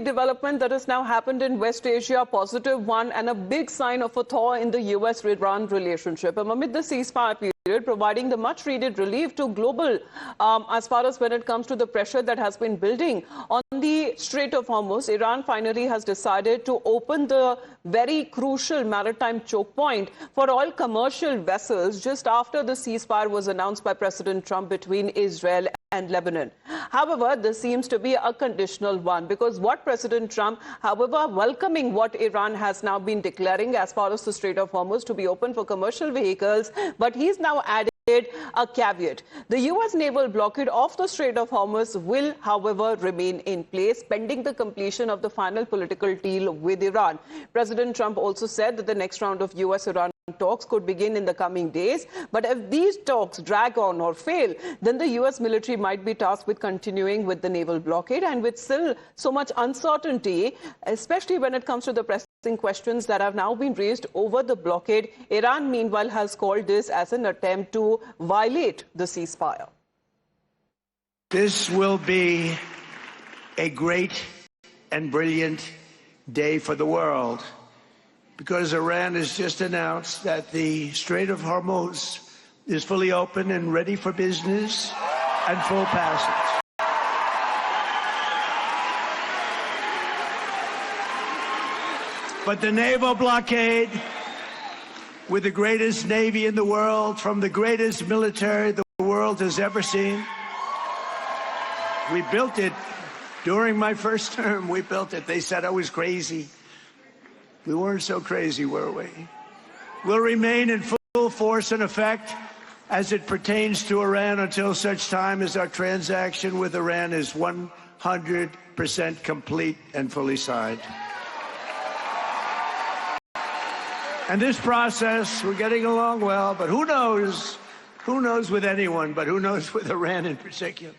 big development that has now happened in West Asia, a positive one, and a big sign of a thaw in the US-Iran relationship. Amid the ceasefire period, providing the much-needed relief to global, as far as when it comes to the pressure that has been building on the Strait of Hormuz, Iran finally has decided to open the very crucial maritime choke point for all commercial vessels just after the ceasefire was announced by President Trump between Israel and Lebanon. However, this seems to be a conditional one, because what President Trump, however, welcoming what Iran has now been declaring as far as the Strait of Hormuz to be open for commercial vehicles, but he's now added a caveat. The U.S. naval blockade of the Strait of Hormuz will, however, remain in place pending the completion of the final political deal with Iran. President Trump also said that the next round of U.S.-Iran talks could begin in the coming days. But if these talks drag on or fail, then the U.S. military might be tasked with continuing with the naval blockade, and with still so much uncertainty, especially when it comes to the pressing questions that have now been raised over the blockade. Iran, meanwhile, has called this as an attempt to violate the ceasefire. This will be a great and brilliant day for the world, because Iran has just announced that the Strait of Hormuz is fully open and ready for business and full passage. But the naval blockade, with the greatest navy in the world, from the greatest military the world has ever seen, we built it during my first term. We built it. They said I was crazy. We weren't so crazy, were we? We'll remain in full force and effect as it pertains to Iran until such time as our transaction with Iran is 100% complete and fully signed. And this process, we're getting along well, but who knows with anyone, but who knows with Iran in particular.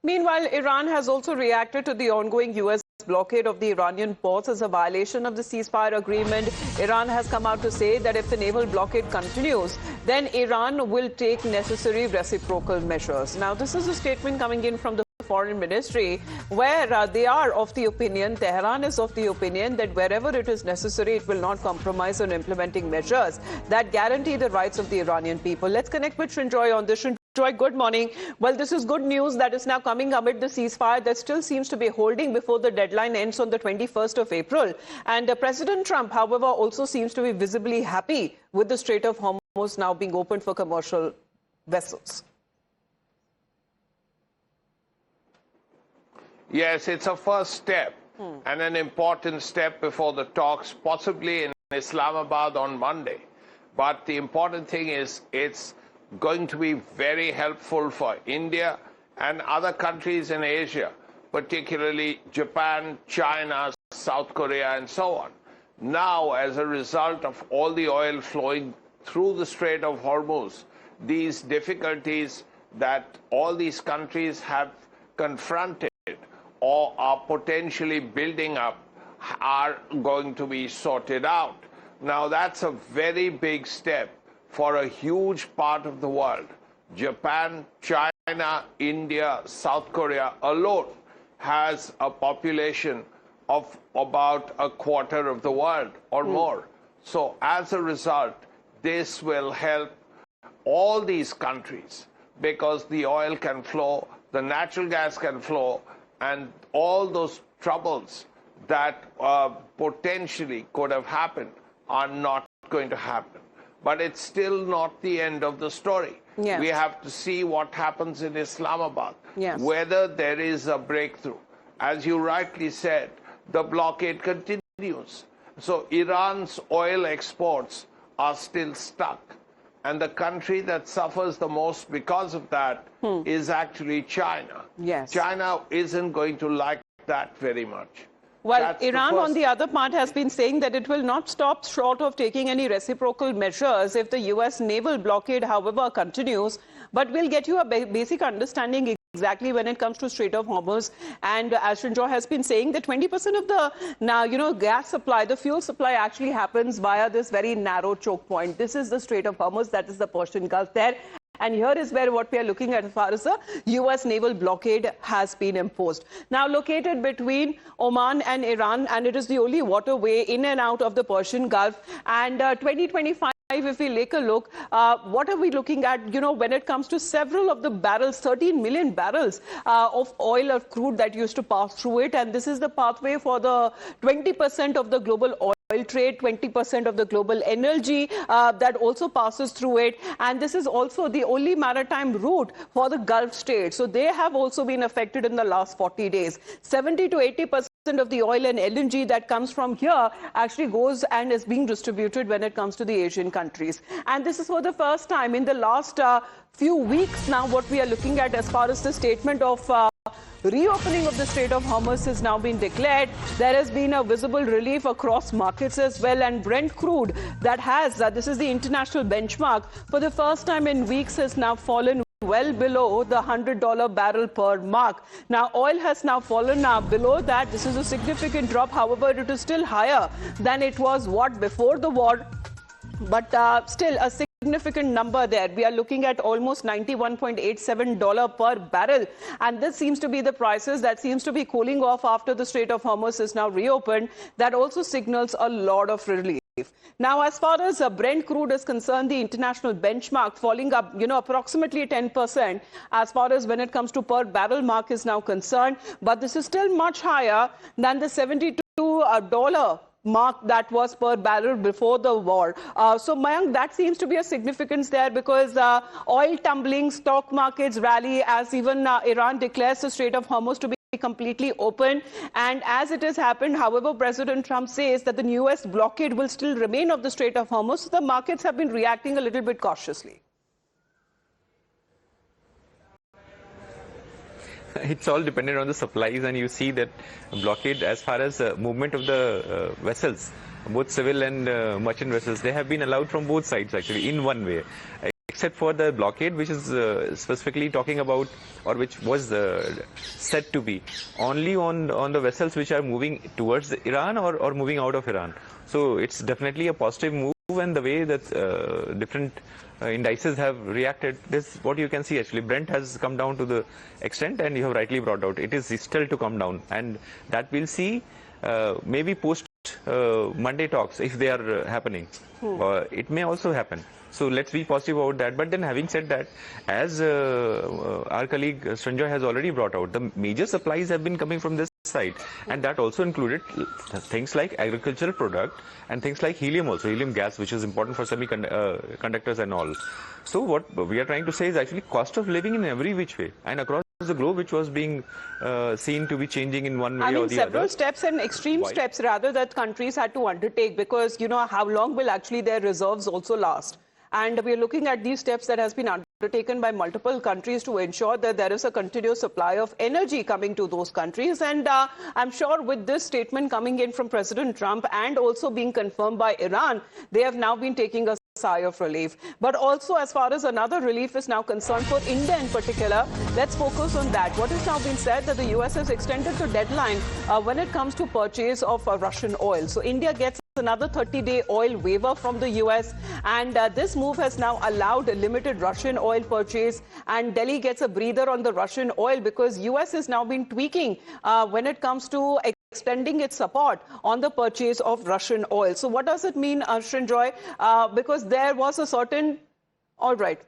Meanwhile, Iran has also reacted to the ongoing U.S. blockade of the Iranian ports as a violation of the ceasefire agreement. Iran has come out to say that if the naval blockade continues, then Iran will take necessary reciprocal measures. Now, this is a statement coming in from the Foreign Ministry, where they are of the opinion, Tehran is of the opinion, that wherever it is necessary, it will not compromise on implementing measures that guarantee the rights of the Iranian people. Let's connect with Srinjoy on this. Srinjoy, good morning. Well, this is good news that is now coming amid the ceasefire that still seems to be holding before the deadline ends on the 21st of April. And President Trump, however, also seems to be visibly happy with the Strait of Hormuz now being opened for commercial vessels. Yes, it's a first step and an important step before the talks, possibly in Islamabad on Monday. But the important thing is it's going to be very helpful for India and other countries in Asia, particularly Japan, China, South Korea, and so on. Now, as a result of all the oil flowing through the Strait of Hormuz, these difficulties that all these countries have confronted or are potentially building up are going to be sorted out. Now, that's a very big step for a huge part of the world. Japan, China, India, South Korea alone has a population of about a quarter of the world or more. So as a result, this will help all these countries, because the oil can flow, the natural gas can flow, and all those troubles that potentially could have happened are not going to happen. But it's still not the end of the story. Yes. We have to see what happens in Islamabad, yes, whether there is a breakthrough. As you rightly said, the blockade continues. So Iran's oil exports are still stuck. And the country that suffers the most because of that is actually China. Yes. China isn't going to like that very much. Well, That's Iran, on the other part, has been saying that it will not stop short of taking any reciprocal measures if the U.S. naval blockade, however, continues. But we'll get you a basic understanding exactly when it comes to Strait of Hormuz. And as Srinjoy has been saying, that 20% of the gas supply, the fuel supply actually happens via this very narrow choke point. This is the Strait of Hormuz, that is the Persian Gulf there. And here is where what we are looking at as far as the US naval blockade has been imposed. Now located between Oman and Iran, and it is the only waterway in and out of the Persian Gulf. And 2025, if we take a look, what are we looking at, when it comes to several of the barrels, 13 million barrels of oil or crude that used to pass through it. And this is the pathway for the 20% of the global oil trade, 20% of the global energy that also passes through it. And this is also the only maritime route for the Gulf states. So they have also been affected in the last 40 days. 70 to 80% of the oil and LNG that comes from here actually goes and is being distributed when it comes to the Asian countries. And this is for the first time in the last few weeks now what we are looking at as far as the statement of reopening of the Strait of Hormuz has now been declared. There has been a visible relief across markets as well, and Brent crude that has, this is the international benchmark, for the first time in weeks has now fallen well below the $100 barrel per mark. Now, oil has now fallen below that. This is a significant drop. However, it is still higher than it was before the war. But still a significant number there. We are looking at almost $91.87 per barrel. And this seems to be the prices that seems to be cooling off after the Strait of Hormuz is now reopened. That also signals a lot of relief. Now, as far as Brent crude is concerned, the international benchmark falling up, approximately 10% as far as when it comes to per barrel mark is now concerned. But this is still much higher than the $72 mark that was per barrel before the war. So, Mayank, that seems to be a significance there because oil tumbling, stock markets rally as even Iran declares the Strait of Hormuz to be completely open. And as it has happened, however, President Trump says that the US blockade will still remain of the Strait of Hormuz. So the markets have been reacting a little bit cautiously. It's all dependent on the supplies, and you see that blockade as far as movement of the vessels, both civil and merchant vessels, they have been allowed from both sides actually in one way. Except for the blockade, which is specifically talking about, or which was said to be only on the vessels which are moving towards Iran or moving out of Iran. So it's definitely a positive move, and the way that different indices have reacted, this what you can see actually. Brent has come down to the extent, and you have rightly brought out, it is still to come down, and that we'll see maybe post Monday talks if they are happening. It may also happen. So let's be positive about that. But then having said that, as our colleague Sanjoy has already brought out, the major supplies have been coming from this side. And that also included things like agricultural product and things like helium also, helium gas, which is important for semiconductors and all. So what we are trying to say is actually cost of living in every which way and across the globe, which was being seen to be changing in one way or the other. Several steps and extreme steps rather that countries had to undertake because, how long will actually their reserves also last? And we are looking at these steps that has been undertaken by multiple countries to ensure that there is a continuous supply of energy coming to those countries. And I'm sure with this statement coming in from President Trump and also being confirmed by Iran, they have now been taking a sigh of relief. But also as far as another relief is now concerned for India in particular, let's focus on that. What has now been said that the US has extended the deadline when it comes to purchase of Russian oil. So India gets another 30-day oil waiver from the US, and this move has now allowed a limited Russian oil purchase, and Delhi gets a breather on the Russian oil because US has now been tweaking when it comes to extending its support on the purchase of Russian oil. So what does it mean, Srinjoy? Because there was a certain... All right.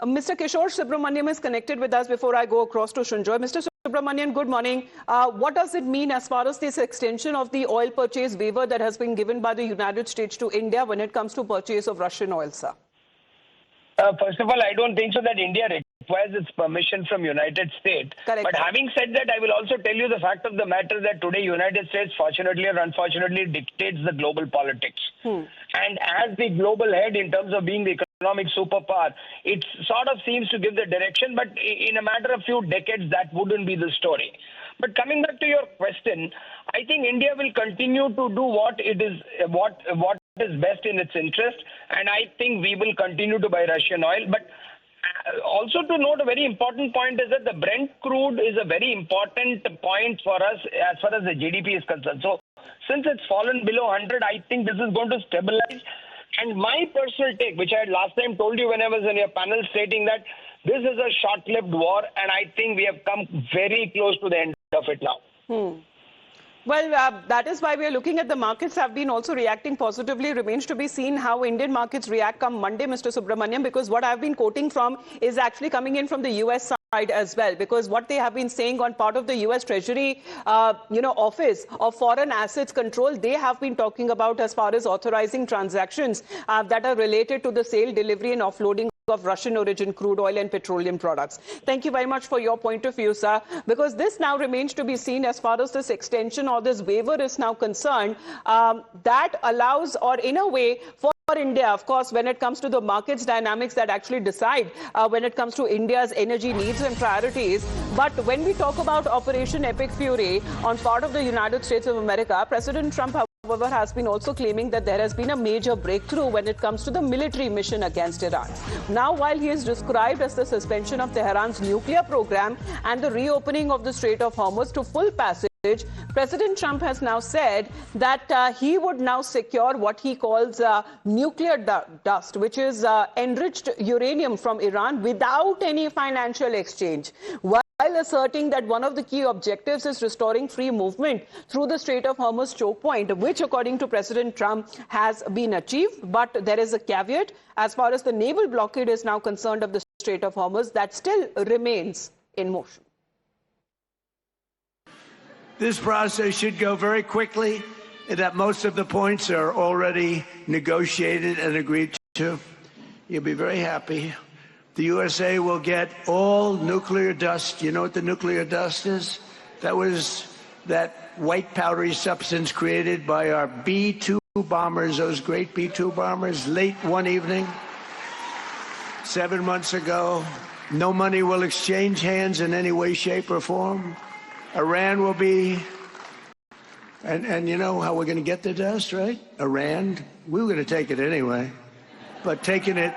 Mr. Kishore Subramaniam is connected with us before I go across to Srinjoy. Mr. Subramanian, good morning. What does it mean as far as this extension of the oil purchase waiver that has been given by the United States to India when it comes to purchase of Russian oil, sir? First of all, I don't think so that India requires its permission from United States. Correct. But having said that, I will also tell you the fact of the matter that today United States, fortunately or unfortunately, dictates the global politics. And as the global head in terms of being the economic superpower, it sort of seems to give the direction, but in a matter of few decades, that wouldn't be the story. But coming back to your question, I think India will continue to do what is best in its interest, and I think we will continue to buy Russian oil. But also to note a very important point is that the Brent crude is a very important point for us as far as the GDP is concerned. So since it's fallen below 100, I think this is going to stabilize. And my personal take, which I had last time told you when I was in your panel, stating that this is a short-lived war, and I think we have come very close to the end of it now. Well, that is why we are looking at the markets have been also reacting positively. Remains to be seen how Indian markets react come Monday, Mr. Subramaniam, because what I've been quoting from is actually coming in from the US side as well, because what they have been saying on part of the US Treasury, Office of Foreign Assets Control, they have been talking about as far as authorizing transactions that are related to the sale, delivery and offloading of Russian origin crude oil and petroleum products. Thank you very much for your point of view, sir, because this now remains to be seen as far as this extension or this waiver is now concerned, that allows, or in a way, for India, of course, when it comes to the markets dynamics that actually decide when it comes to India's energy needs and priorities. But when we talk about Operation Epic Fury on part of the United States of America, President Trump, however, has been also claiming that there has been a major breakthrough when it comes to the military mission against Iran. Now, while he is described as the suspension of Tehran's nuclear program and the reopening of the Strait of Hormuz to full passage, President Trump has now said that he would now secure what he calls nuclear dust, which is enriched uranium from Iran without any financial exchange, while asserting that one of the key objectives is restoring free movement through the Strait of Hormuz choke point, which according to President Trump has been achieved. But there is a caveat as far as the naval blockade is now concerned of the Strait of Hormuz that still remains in motion. This process should go very quickly, and that most of the points are already negotiated and agreed to. You'll be very happy. The USA will get all nuclear dust. You know what the nuclear dust is? That was that white powdery substance created by our B-2 bombers, those great B-2 bombers, late one evening, 7 months ago. No money will exchange hands in any way, shape, or form. Iran will be, and you know how we're going to get the dust, right? Iran, we were going to take it anyway, but taking it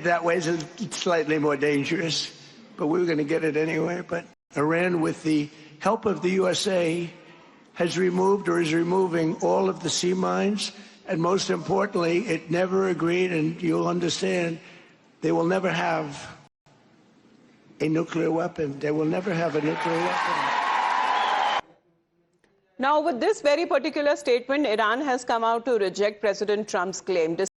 that way is slightly more dangerous, but we were going to get it anyway. But Iran, with the help of the USA, has removed or is removing all of the sea mines, and most importantly, it never agreed, and you'll understand, they will never have a nuclear weapon. They will never have a nuclear weapon. Now, with this very particular statement, Iran has come out to reject President Trump's claim.